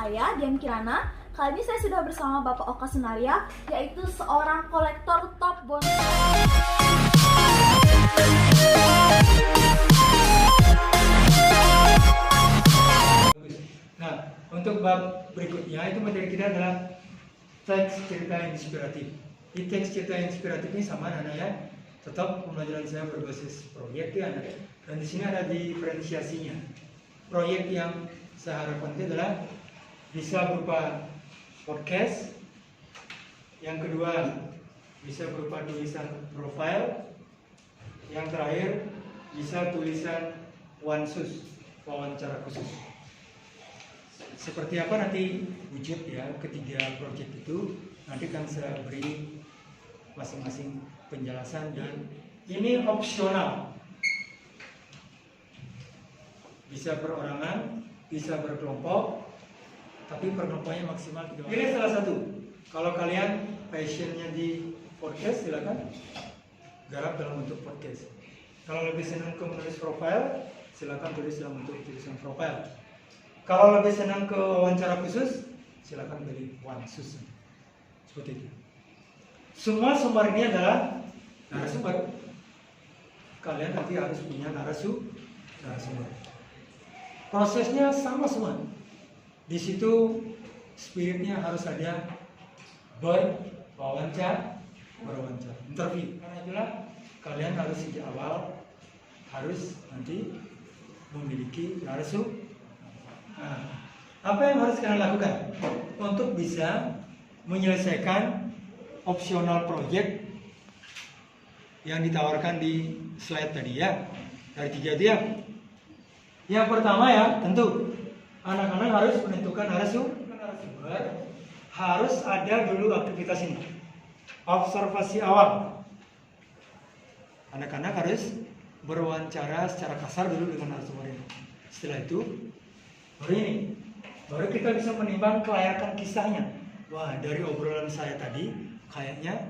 saya, Dian Kirana. Kali ini saya sudah bersama Bapak Oka Sunaria, yaitu seorang kolektor top bonsai. Nah, untuk bab berikutnya itu materi kita adalah teks cerita inspiratif. Di teks cerita inspiratif ini sama anak ya, tetap pembelajaran saya berbasis proyek ya anak. Dan di sini ada diferensiasinya. Proyek yang saya harapkan itu adalah bisa berupa podcast, yang kedua bisa berupa tulisan profile, yang terakhir bisa tulisan wansus, wawancara khusus. Seperti apa nanti wujud ya ketiga proyek itu, nanti kan saya beri masing-masing penjelasan, dan ini opsional. Bisa perorangan, bisa berkelompok, tapi perkelompoknya maksimal 3 orang. Pilih salah satu. Kalau kalian passionnya di podcast, silakan garap dalam bentuk podcast. Kalau lebih senang ke menulis profile, silakan tulis dalam bentuk tulisan profile. Kalau lebih senang ke wawancara khusus, silakan pilih wansus. Seperti itu. Semua sumber ini adalah narasumber. Kalian nanti harus punya narasumber. Prosesnya sama semua. Di situ spiritnya harus ada berwawancara, interview. Karena itulah kalian harus sejak awal harus nanti memiliki narasumber. Nah, apa yang harus kalian lakukan untuk bisa menyelesaikan opsional project yang ditawarkan di slide tadi ya, dari 3 itu ya. Yang pertama ya, tentu anak-anak harus menentukan narasumber, harus ada dulu aktivitas ini, observasi awal. Anak-anak harus berwawancara secara kasar dulu dengan narasumber ini. Setelah itu baru kita bisa menimbang kelayakan kisahnya. Wah, dari obrolan saya tadi kayaknya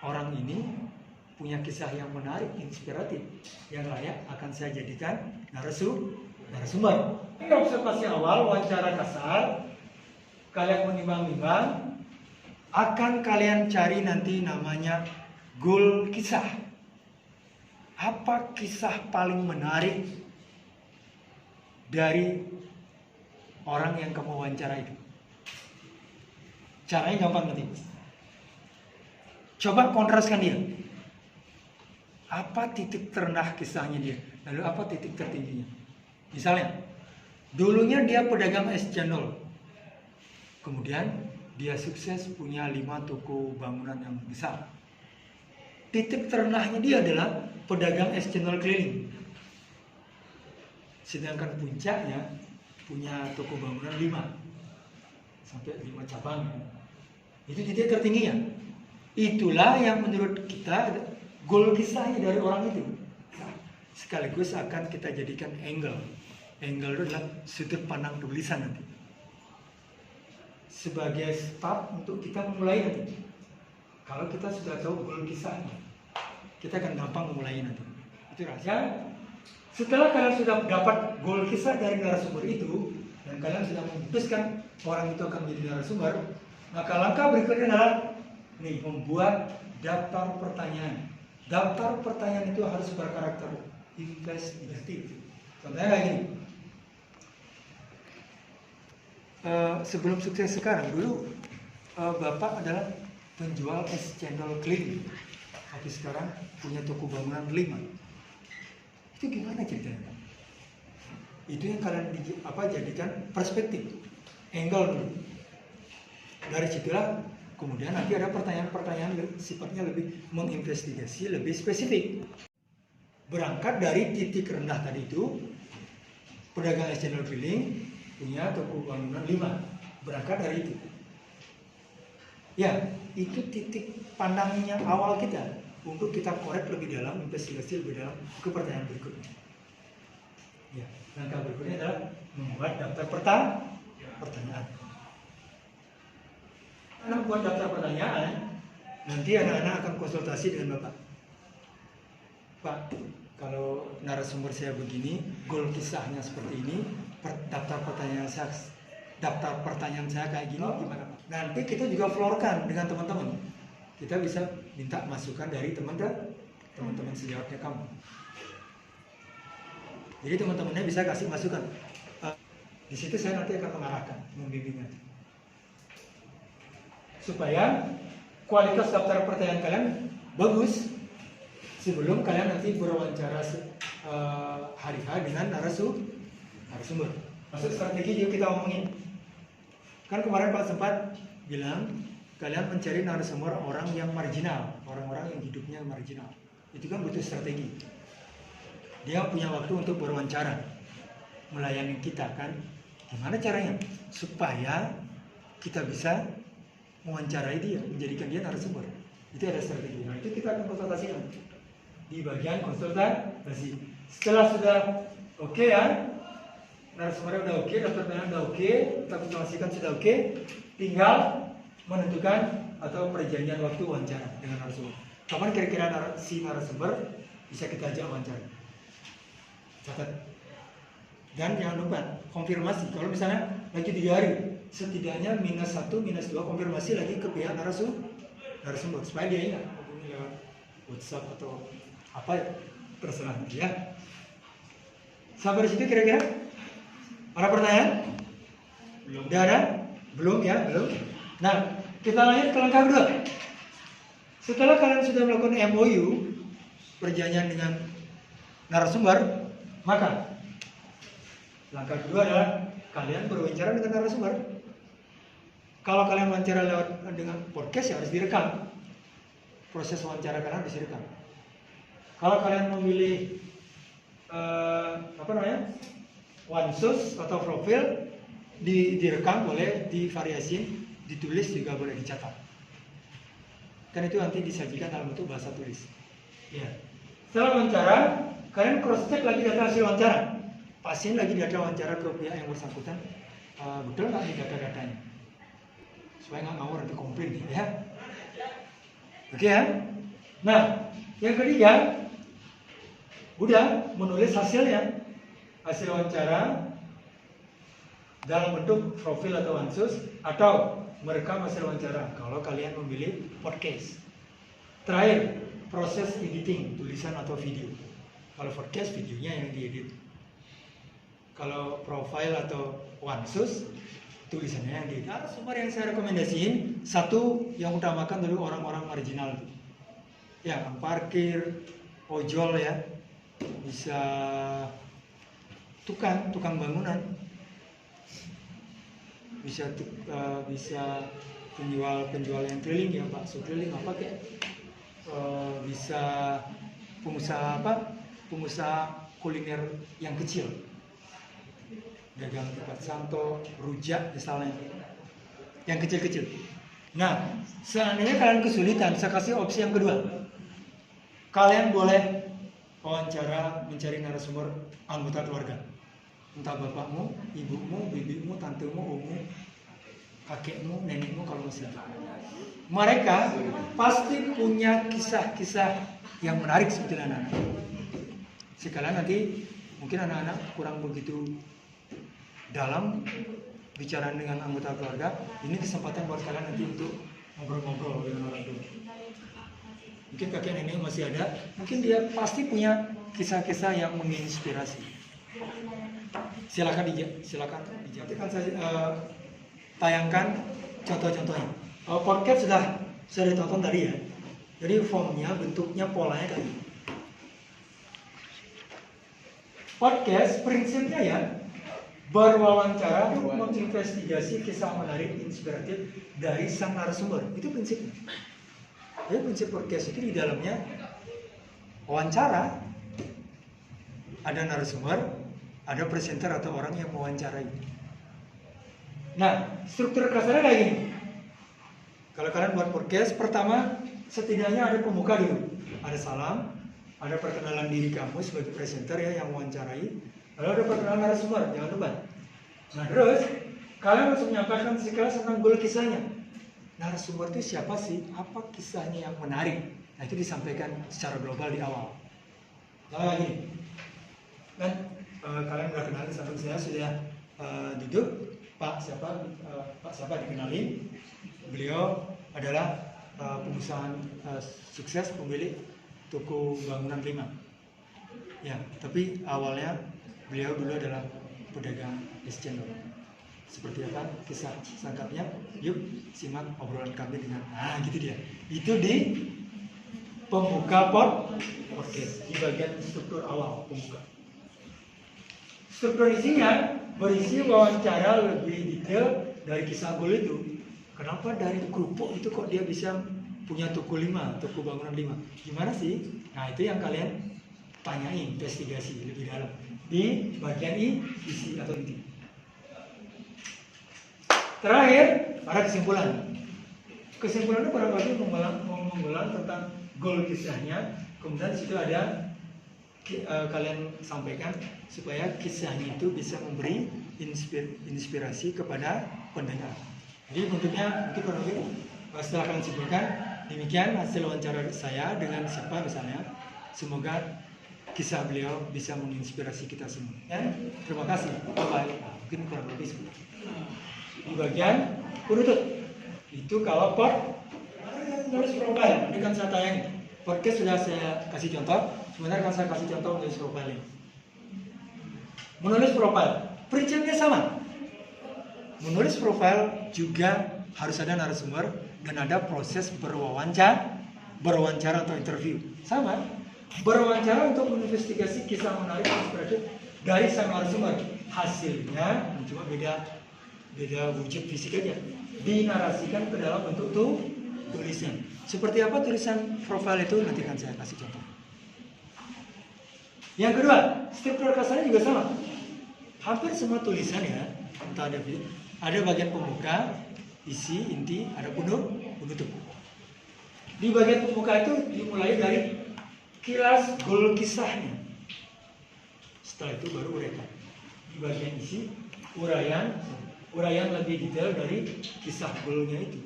orang ini punya kisah yang menarik, inspiratif, yang layak akan saya jadikan narasumber. Ini observasi awal, wawancara kasar, kalian menimbang-nimbang, akan kalian cari nanti namanya goal kisah. Apa kisah paling menarik dari orang yang kamu wawancara itu? Caranya gampang nanti. Coba kontraskan dia. Apa titik terendah kisahnya dia? Lalu apa titik tertingginya? Misalnya, dulunya dia pedagang es cendol. Kemudian dia sukses punya 5 toko bangunan yang besar. Titik terendahnya dia adalah pedagang es cendol keliling. Sedangkan puncaknya punya toko bangunan 5 sampai 5 cabang. Itu titik tertingginya. Itulah yang menurut kita goal kisahnya dari orang itu. Sekaligus akan kita jadikan angle. Angle itu adalah sudut pandang tulisan nanti. Sebagai start untuk kita memulai nanti. Kalau kita sudah tahu goal kisahnya, kita akan gampang memulai nanti. Itu rahasia. Setelah kalian sudah dapat goal kisah dari narasumber itu, dan kalian sudah memutuskan orang itu akan menjadi narasumber, maka langkah berikutnya adalah membuat daftar pertanyaan. Daftar pertanyaan itu harus berkarakter investigatif. Contohnya kayak gini. Sebelum sukses sekarang, dulu Bapak adalah penjual es cendol keliling. Tapi sekarang punya toko bangunan 5. Itu gimana ceritanya? Itu yang kalian jadikan perspektif, angle dulu. Dari situlah kemudian nanti ada pertanyaan-pertanyaan sifatnya lebih menginvestigasi, lebih spesifik. Berangkat dari titik rendah tadi itu, pedagang es cendol keliling punya toko bangunan 5. Berangkat dari itu. Ya, itu titik pandangnya awal kita. Untuk kita korek lebih dalam, investigasi lebih dalam ke pertanyaan berikutnya. Ya, langkah berikutnya adalah membuat daftar pertanyaan. Anak buat daftar pertanyaan, nanti anak-anak akan konsultasi dengan Bapak. Pak, kalau narasumber saya begini, goal kisahnya seperti ini, daftar pertanyaan saya daftar pertanyaan saya kayak gini gimana Pak? Nanti kita juga floorkan dengan teman-teman. Kita bisa minta masukan dari teman-teman sejawatnya kamu. Jadi teman-temannya bisa kasih masukan. Di situ saya nanti akan mengarahkan, membimbing nanti. Supaya kualitas daftar pertanyaan kalian bagus sebelum kalian nanti berwawancara hari-H dengan narasumber. Maksud strategi juga kita omongin. Kan kemarin Pak sempat bilang kalian mencari narasumber orang yang marginal, orang-orang yang hidupnya marginal. Itu kan butuh strategi. Dia punya waktu untuk berwawancara, melayani kita kan. Gimana caranya? Supaya kita bisa mewawancarai dia, menjadikan dia narasumber. Itu ada strategi. Nah, itu kita akan konsultasikan di bagian konsultasi. Setelah sudah oke ya, narasumbernya udah oke, daftar pertanyaan udah oke, kita konsultasikan sudah oke, tinggal menentukan atau perjanjian waktu wawancara dengan narasumber. Kapan kira-kira si narasumber bisa kita ajak wawancara? Catat. Dan jangan lupa konfirmasi. Kalau misalnya lagi 3 hari, setidaknya -1, -2 konfirmasi lagi ke pihak narasumber supaya dia ingat hubungi lewat WhatsApp atau apa ya, terserah ya. Sampai di situ kira-kira? Ada pertanyaan? Belum. Udah ada? Belum ya? Belum. Nah, kita lanjut ke langkah kedua. Setelah kalian sudah melakukan MOU, perjanjian dengan narasumber, maka langkah kedua adalah kalian berwawancara dengan narasumber. Kalau kalian wawancara lewat dengan podcast ya harus direkam. Proses wawancara kalian harus direkam. Kalau kalian memilih OneSource atau profil, direkam boleh, divariasi, ditulis juga boleh, dicatat. Kan itu nanti disajikan dalam bentuk bahasa tulis. Ya. Setelah wawancara, kalian cross check lagi data hasil wawancara. Pasien lagi data wawancara ke pihak yang bersangkutan, betul nggak nih data-datanya? Supaya nggak ngawur nanti komplain ya. Oke ya. Nah, yang ketiga, udah menulis hasilnya, hasil wawancara dalam bentuk profil atau OneSource, atau merekam hasil wawancara kalau kalian memilih podcast. Terakhir, proses editing tulisan atau video. Kalau podcast, videonya yang diedit. Kalau profile atau OneSource, tulisannya yang diedit. Narasumber yang saya rekomendasiin, satu yang utamakan dulu orang-orang marginal. Ya, parkir, ojol ya, bisa tukang bangunan, bisa penjual yang keliling ya, bakso keliling apa kayak, bisa pengusaha kuliner yang kecil, dagang tempat santo, rujak misalnya, yang kecil-kecil. Nah, seandainya kalian kesulitan, saya kasih opsi yang kedua. Kalian boleh wawancara mencari narasumber anggota keluarga, entah bapakmu, ibumu, bibimu, tantemu, ommu, kakekmu, nenekmu kalau masih ada. Mereka pasti punya kisah-kisah yang menarik seperti anak-anak. Sekalian nanti mungkin anak-anak kurang begitu dalam bicara dengan anggota keluarga, ini kesempatan buat kalian nanti untuk ngobrol-ngobrol dengan orang tua. Mungkin kakek nenek masih ada, mungkin dia pasti punya kisah-kisah yang menginspirasi. Silakan dijawab. Nanti kan saya tayangkan contoh-contohnya. Podcast sudah ditonton tadi ya. Jadi formnya, bentuknya, polanya tadi. Podcast prinsipnya ya, berwawancara untuk menginvestigasi kisah menarik, inspiratif dari sang narasumber. Itu prinsipnya. Jadi prinsip podcast itu di dalamnya wawancara, ada narasumber, ada presenter atau orang yang mewawancarai. Nah, struktur kasarnya kayak gini. Kalau kalian buat podcast, pertama setidaknya ada pembuka dulu. Ada salam, ada perkenalan diri kamu sebagai presenter ya yang mewawancarai. Lalu ada perkenalan narasumber, jangan lupa. Nah terus, kalian harus menyampaikan sekilas tentang goal kisahnya. Narasumber itu siapa sih? Apa kisahnya yang menarik? Nah itu disampaikan secara global di awal. Lalu lagi, kan kalian udah kenal, samping saya sudah duduk. Pak siapa dikenali, beliau adalah pengusaha sukses, pemilik toko bangunan 5. Ya, tapi awalnya beliau dulu adalah pedagang es cendol. Seperti apa kisah singkatnya? Yuk simak obrolan kami dengan gitu dia. Itu di pembuka podcast di bagian struktur awal pembuka. Struktur isinya berisi wawancara lebih detail dari kisah Gul itu. Kenapa dari kerupuk itu kok dia bisa punya toko 5, toko bangunan 5? Gimana sih? Nah, itu yang kalian tanyain, investigasi lebih dalam di bagian isi atau inti. Terakhir, ada kesimpulan. Kesimpulannya pada waktu mengulang tentang goal kisahnya. Kemudian situ ada kalian sampaikan supaya kisahnya itu bisa memberi inspirasi kepada pendengar. Jadi bentuknya mungkin kurang lebih setelah kalian simpulkan, demikian hasil wawancara saya dengan siapa misalnya. Semoga kisah beliau bisa menginspirasi kita semua. Ya, terima kasih. Bye. Mungkin kurang lebih seperti itu. Di bagian penutup itu kalau nulis profile, ini kan saya tayang. Podcast sudah saya kasih contoh. Sebenarnya kan saya kasih contoh menulis profile. Menulis profile, prinsipnya sama. Menulis profile juga harus ada narasumber dan ada proses berwawancara atau interview. Sama. Berwawancara untuk menginvestigasi kisah menarik dan inspiratif dari sang narasumber. Hasilnya cuma beda wujud fisik aja, dinarasikan ke dalam bentuk tulisan. Seperti apa tulisan profil itu nanti akan saya kasih contoh. Yang kedua, struktur kasarnya juga sama. Hampir semua tulisan ya, entah ada bagian pembuka, isi, inti, ada penutup. Di bagian pembuka itu dimulai dari kilas goal kisahnya. Setelah itu baru uraian. Di bagian isi, uraian lebih detail dari kisah goalnya itu.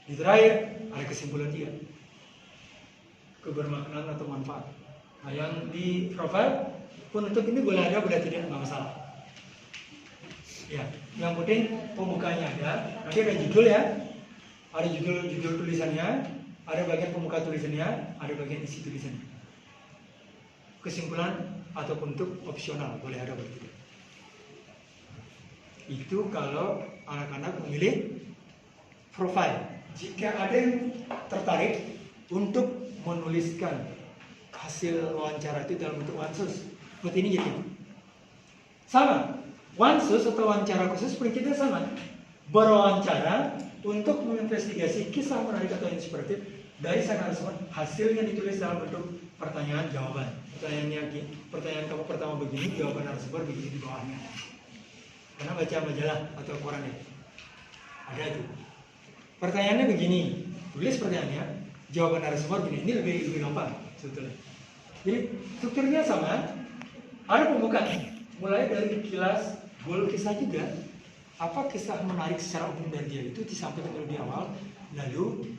Di terakhir ada kesimpulan dia, kebermaknaan atau manfaat. Nah, yang di profile penutup ini boleh ada, boleh tidak, nggak masalah. Ya, yang penting pembukanya ada. Nanti ada judul ya, ada judul tulisannya, ada bagian pembuka tulisannya, ada bagian isi tulisannya. Kesimpulan atau penutup opsional, boleh ada, boleh tidak. Itu kalau anak-anak memilih profile. Jika ada yang tertarik untuk menuliskan hasil wawancara itu dalam bentuk wansus, seperti ini jadi sama. Wansus atau wawancara khusus prinsipnya sama. Berwawancara untuk menginvestigasi kisah menarik atau inspiratif dari sang narasumber. Hasilnya ditulis dalam bentuk pertanyaan jawaban. Pertanyaan kamu pertama begini, jawaban narasumber begini di bawahnya. Karena baca majalah atau koran ya, ada itu. Pertanyaannya begini, tulis pertanyaannya, jawaban narasumber begini. Ini lebih gampang sebetulnya. Jadi strukturnya sama, ada pembukaan. Mulai dari kilas goal kisah juga. Apa kisah menarik secara umum dari dia itu disampaikan dulu di awal, lalu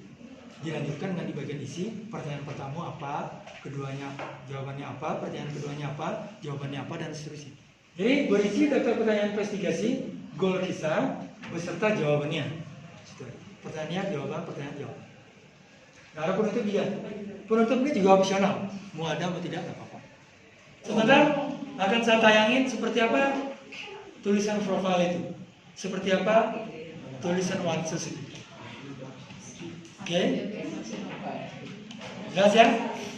dilanjutkan dengan di bagian isi. Pertanyaan pertama apa, keduanya jawabannya apa, pertanyaan keduanya apa, jawabannya apa, dan seterusnya. Jadi berisi daftar pertanyaan investigasi, goal kisah, beserta jawabannya. Pertanyaan, jawaban, pertanyaan, jawaban. Nah, ada penutup juga. Penutup ini juga opsional. Mau ada, mau tidak, nggak apa-apa. Sebentar, akan saya tayangin seperti apa tulisan profile itu. Seperti apa tulisan wansus itu. Oke? Jelas ya?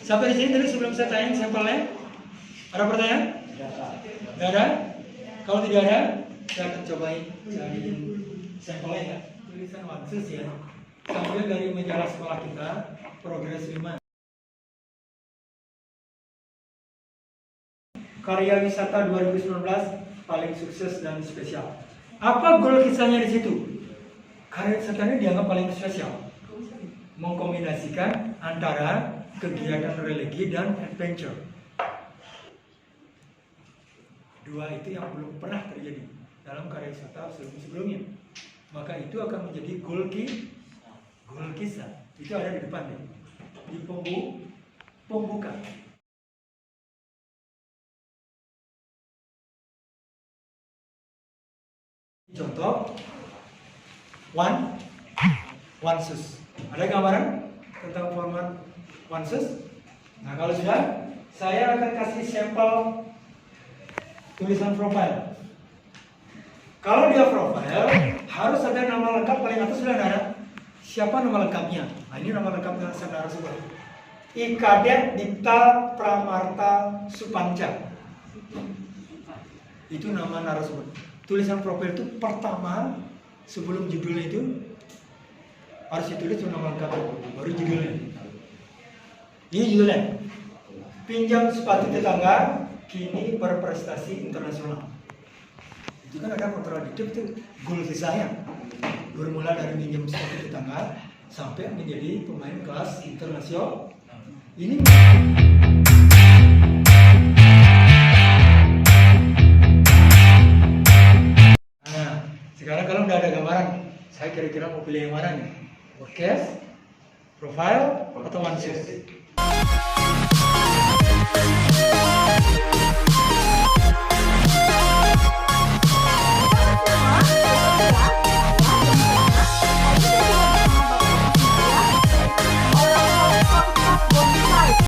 Sampai di sini dulu sebelum saya tayang sampelnya. Ada pertanyaan? Tidak ada? Kalau tidak ada, saya akan cobain cariin sampelnya ya. Tulisan wansus ya. Sambil dari majalah sekolah kita, Progres 5. Karya wisata 2019 paling sukses dan spesial. Apa goal kisahnya di situ? Karya wisatanya dianggap paling spesial. Mengkombinasikan antara kegiatan religi dan adventure. Dua itu yang belum pernah terjadi dalam karya wisata sebelumnya. Maka itu akan menjadi goal kisah. Itu ada di depan ya. Di pembuka. Contoh, OneSUS. Ada gambaran tentang format OneSUS? Nah, kalau sudah, saya akan kasih sampel tulisan profile. Kalau dia profile, harus ada nama lengkap paling atas sudah ada. Siapa nama lengkapnya? Nah, ini nama lengkapnya saudara semua. Ikadet Dipta Pramarta Supanca. Itu nama narasumber. Tulisan profil itu pertama sebelum judulnya itu harus ditulis nama lengkap, baru judulnya. Ini judulnya. Pinjam sepatu tetangga kini berprestasi internasional. Itu kan ada kontradiktif tuh. Goal kisahnya bermula dari pinjam sepatu tetangga sampai menjadi pemain kelas internasional. Ini sekarang kalau udah ada gambaran, saya kira-kira mau pilih yang mana nih? Podcast, profile, atau OneSUS?